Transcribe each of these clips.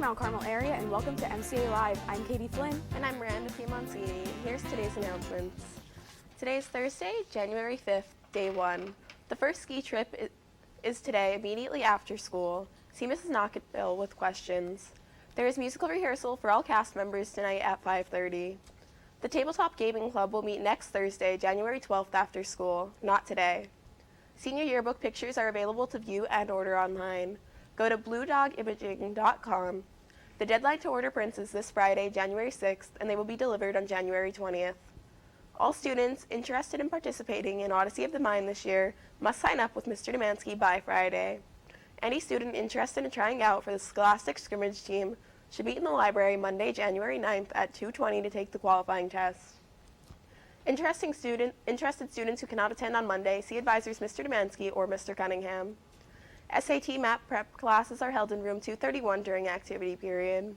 Mount Carmel area, and welcome to MCA Live. I'm Katie Flynn. And I'm Miranda Piemontini. Here's today's announcements. Today is Thursday, January 5th, day 1. The first ski trip is today, immediately after school. See Mrs. Knocketbill with questions. There is musical rehearsal for all cast members tonight at 5:30. The Tabletop Gaming Club will meet next Thursday, January 12th after school, not today. Senior yearbook pictures are available to view and order online. Go to bluedogimaging.com. The deadline to order prints is this Friday, January 6th, and they will be delivered on January 20th. All students interested in participating in Odyssey of the Mind this year must sign up with Mr. Demansky by Friday. Any student interested in trying out for the Scholastic Scrimmage team should meet in the library Monday, January 9th at 2:20 to take the qualifying test. Interested students who cannot attend on Monday, see advisors Mr. Demansky or Mr. Cunningham. SAT MAP prep classes are held in room 231 during activity period.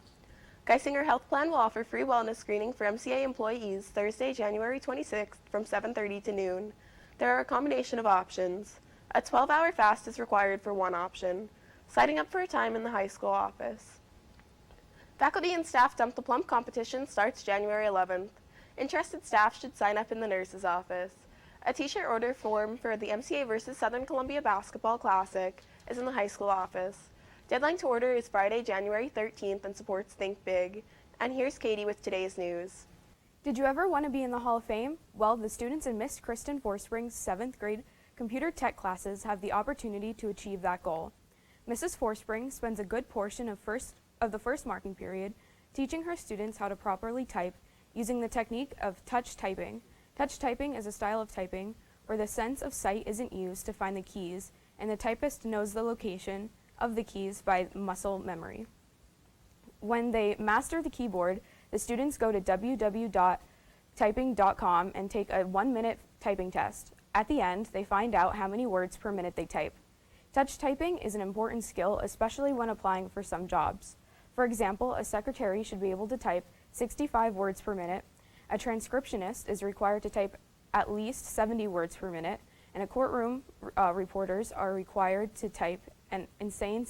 Geisinger Health Plan will offer free wellness screening for MCA employees Thursday, January 26th from 7:30 to noon. There are a combination of options. A 12-hour fast is required for one option. Signing up for a time in the high school office. Faculty and staff Dump the Plump competition starts January 11th. Interested staff should sign up in the nurse's office. A t-shirt order form for the MCA versus Southern Columbia Basketball Classic is in the high school office. Deadline to order is Friday, January 13th and supports Think Big. And here's Katie with today's news. Did you ever want to be in the Hall of Fame? Well, the students in Miss Kristen Forspring's 7th grade computer tech classes have the opportunity to achieve that goal. Mrs. Forspring spends a good portion of the first marking period teaching her students how to properly type using the technique of touch typing. Touch typing is a style of typing where the sense of sight isn't used to find the keys, and the typist knows the location of the keys by muscle memory. When they master the keyboard, the students go to www.typing.com and take a 1-minute typing test. At the end, they find out how many words per minute they type. Touch typing is an important skill, especially when applying for some jobs. For example, a secretary should be able to type 65 words per minute. A transcriptionist is required to type at least 70 words per minute, and a courtroom reporters are required to type at an insane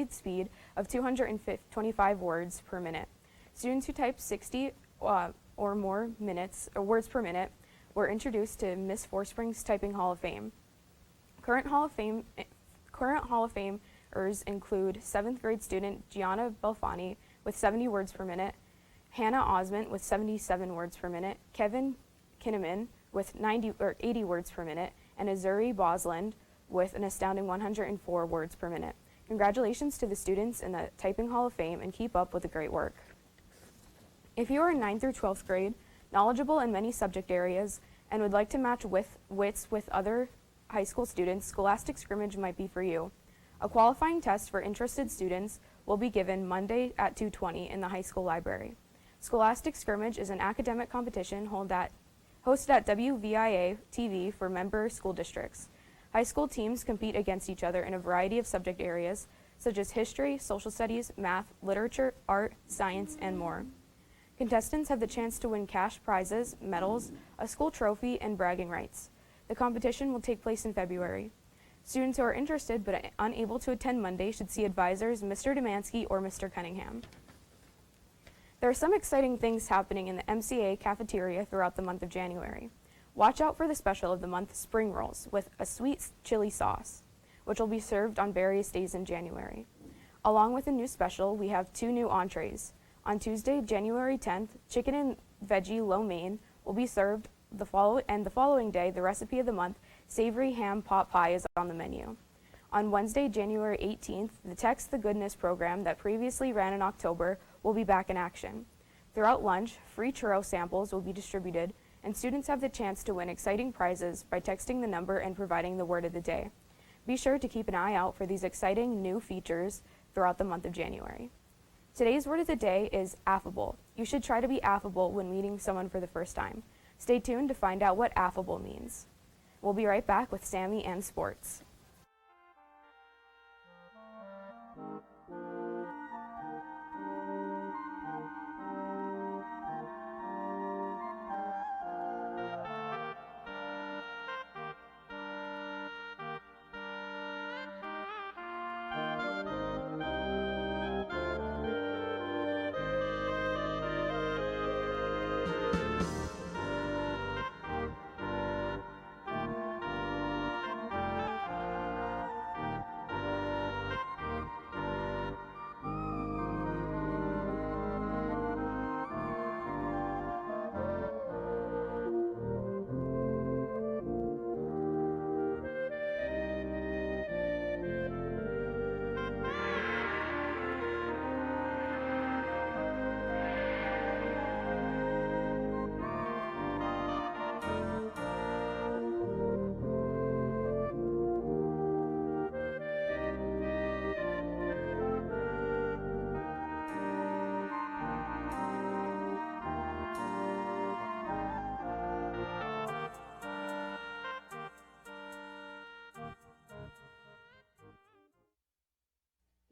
speed of 225 words per minute. Students who type 60 or more words per minute were introduced to Miss Forspring's Typing Hall of Fame. Current Hall of Famers include 7th grade student Gianna Belfani with 70 words per minute, Hannah Osment with 77 words per minute, Kevin Kinnaman with 80 words per minute, and Azuri Bosland with an astounding 104 words per minute. Congratulations to the students in the Typing Hall of Fame, and keep up with the great work. If you are in 9th through 12th grade, knowledgeable in many subject areas, and would like to match wits with other high school students, Scholastic Scrimmage might be for you. A qualifying test for interested students will be given Monday at 2:20 in the high school library. Scholastic Scrimmage is an academic competition hosted at WVIA TV for member school districts. High school teams compete against each other in a variety of subject areas, such as history, social studies, math, literature, art, science, and more. Contestants have the chance to win cash prizes, medals, a school trophy, and bragging rights. The competition will take place in February. Students who are interested but unable to attend Monday should see advisors Mr. Demansky or Mr. Cunningham. There are some exciting things happening in the MCA cafeteria throughout the month of January. Watch out for the special of the month, spring rolls, with a sweet chili sauce, which will be served on various days in January. Along with a new special, we have 2 new entrees. On Tuesday, January 10th, chicken and veggie lo mein will be served, the following day, the recipe of the month, savory ham pot pie, is on the menu. On Wednesday, January 18th, the Text the Goodness program that previously ran in October will be back in action. Throughout lunch, free churro samples will be distributed, and students have the chance to win exciting prizes by texting the number and providing the word of the day. Be sure to keep an eye out for these exciting new features throughout the month of January. Today's word of the day is affable. You should try to be affable when meeting someone for the first time. Stay tuned to find out what affable means. We'll be right back with Sammy and sports.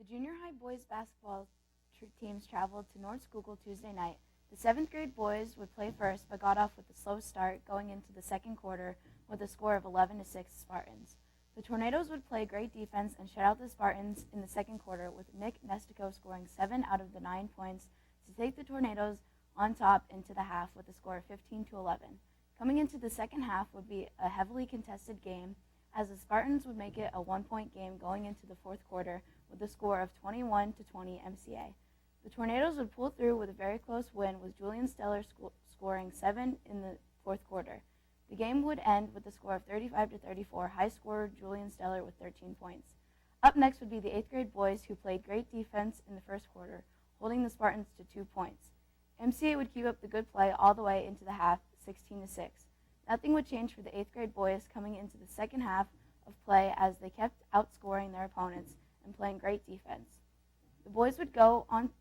junior high boys basketball teams traveled to North Schuylkill Tuesday night. The 7th grade boys would play first but got off with a slow start going into the second quarter with a score of 11-6 Spartans. The Tornadoes would play great defense and shut out the Spartans in the second quarter, with Nick Nestico scoring 7 out of the 9 points to take the Tornadoes on top into the half with a score of 15-11. Coming into the second half would be a heavily contested game, as the Spartans would make it a 1-point game going into the fourth quarter with a score of 21-20 MCA. The Tornadoes would pull through with a very close win, with Julian Steller scoring 7 in the fourth quarter. The game would end with a score of 35-34, high scorer Julian Steller with 13 points. Up next would be the 8th grade boys, who played great defense in the first quarter, holding the Spartans to 2 points. MCA would keep up the good play all the way into the half, 16-6. Nothing would change for the 8th grade boys coming into the second half of play, as they kept outscoring their opponents and playing great defense. The boys would go on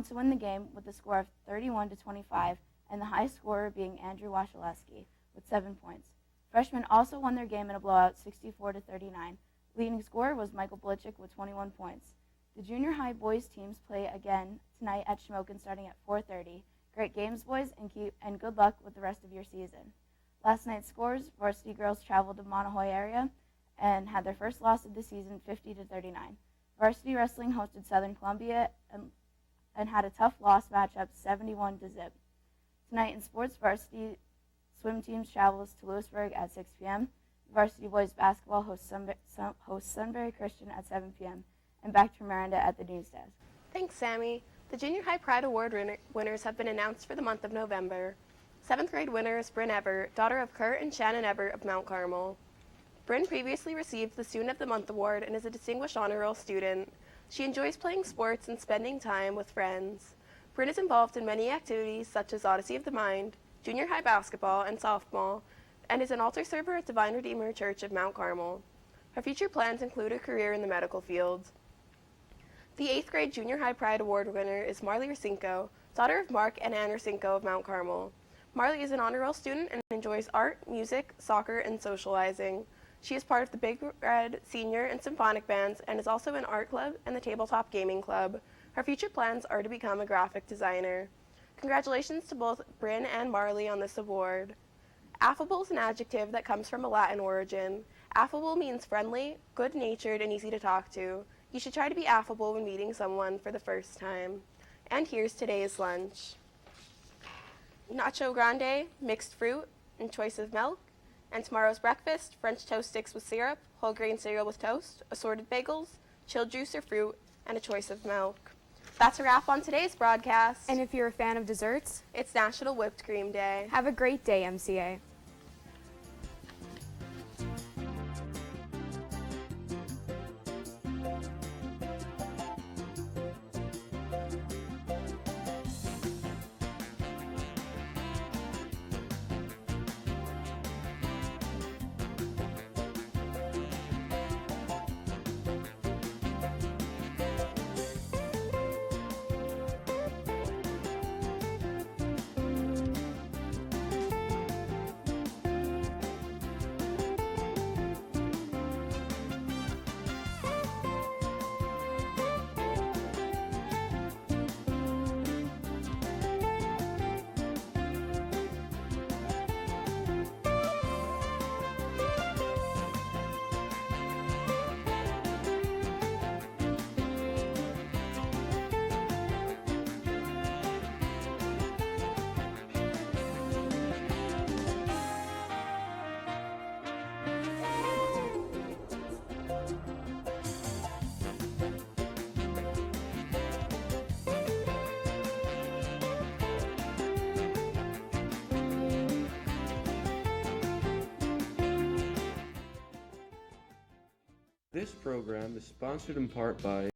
to win the game with a score of 31-25, and the high scorer being Andrew Washaleski with 7 points. Freshmen also won their game in a blowout, 64-39. Leading scorer was Michael Blitchick with 21 points. The junior high boys teams play again tonight at Shamokin starting at 4:30. Great games, boys, and good luck with the rest of your season. Last night's scores: varsity girls traveled to Monohoy area and had their first loss of the season, 50-39. Varsity wrestling hosted Southern Columbia and had a tough loss matchup, 71-0. Tonight in sports, varsity swim teams travels to Lewisburg at 6 p.m. Varsity boys basketball hosts Sunbury Christian at 7 p.m. and back to Miranda at the news desk. Thanks, Sammy. The Junior High Pride Award winners have been announced for the month of November. 7th grade winner is Bryn Ebert, daughter of Kurt and Shannon Ebert of Mount Carmel. Bryn previously received the Student of the Month award and is a Distinguished Honor Roll student. She enjoys playing sports and spending time with friends. Bryn is involved in many activities such as Odyssey of the Mind, junior high basketball, and softball, and is an altar server at Divine Redeemer Church of Mount Carmel. Her future plans include a career in the medical field. The 8th grade Junior High Pride Award winner is Marley Racinko, daughter of Mark and Ann Racinko of Mount Carmel. Marley is an honor roll student and enjoys art, music, soccer, and socializing. She is part of the Big Red Senior and Symphonic Bands and is also in art club and the Tabletop Gaming Club. Her future plans are to become a graphic designer. Congratulations to both Bryn and Marley on this award. Affable is an adjective that comes from a Latin origin. Affable means friendly, good-natured, and easy to talk to. You should try to be affable when meeting someone for the first time. And here's today's lunch. Nacho grande, mixed fruit, and choice of milk. And tomorrow's breakfast, French toast sticks with syrup, whole grain cereal with toast, assorted bagels, chilled juice or fruit, and a choice of milk. That's a wrap on today's broadcast. And if you're a fan of desserts, It's National Whipped Cream Day. have a great day, MCA. This program is sponsored in part by